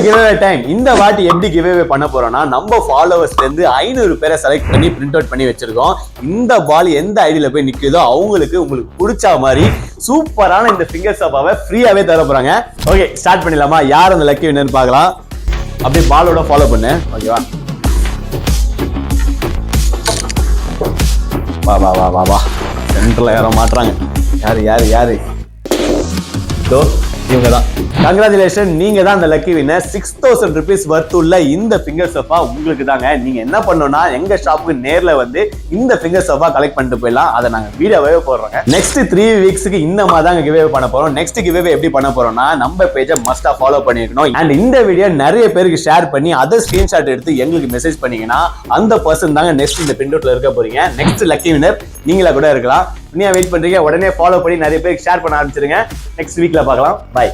Giveaway time. இந்த வாட்டி எப்படி கிவ்அவே பண்ண போறோம்னா, நம்ம ஃபாலோவர்ஸ்ல இருந்து 500 பேரை செலக்ட் பண்ணி பிரிண்ட் அவுட் பண்ணி வச்சிருக்கோம். இந்த பால் எந்த ஐடியில போய் நிக்குதோ உங்களுக்கு பிடிச்ச மாதிரி சூப்பரான இந்த ஃபிங்கர் சோஃபாவை ஃப்ரீயாவே தர போறாங்க. ஓகே, ஸ்டார்ட் பண்ணிடலாமா? யார் அந்த லக்கி வின்னர் பார்க்கலாம். அப்படியே பாலோட ஃபாலோ பண்ணு. ஓகேவா? வா வா வா வா வா. சென்டர்ல யாரோ மாட்டுறாங்க. யாரு இவங்க தான். கங்க்ராச்சுலேஷன், நீங்க தான் அந்த லக்கி வின்னர். 6000 rupees வர்த் உள்ள இந்த ஃபிங்கர் சோஃபா உங்களுக்கு தாங்க. நீங்க என்ன பண்ணணும்னா, எங்க ஷாப்புக்கு நேர்ல வந்து இந்த ஃபிங்கர் சோஃபா கலெக்ட் பண்ணிட்டு போயிடலாம். அதை நாங்க வீடியோவே போடுறோங்க. நெக்ஸ்ட் 3 வீக்ஸ்க்கு இந்த மாதிரி தான் கிவ்அவே பண்ண போறோம். நெக்ஸ்ட் கிவ்அவே எப்படி பண்ண போறோம்னா, நம்ம பேஜை மஸ்டா ஃபாலோ பண்ணிருக்கணும். அண்ட் இந்த வீடியோ நிறைய பேருக்கு ஷேர் பண்ணி அதை ஸ்கிரீன்ஷாட் எடுத்து எங்களுக்கு மெசேஜ் பண்ணீங்கன்னா அந்த பர்சன் தாங்க நெக்ஸ்ட் இந்த பிரிண்ட் அவுட்ல இருக்க போறீங்க. நெக்ஸ்ட் லக்கி வின்னர் நீங்களா கூட இருக்கலாம். நீங்க வெயிட் பண்றீங்க, உடனே ஃபாலோ பண்ணி நிறைய பேருக்கு ஷேர் பண்ண ஆரம்பிச்சிருங்க. நெக்ஸ்ட் வீக்ல பார்க்கலாம். பை.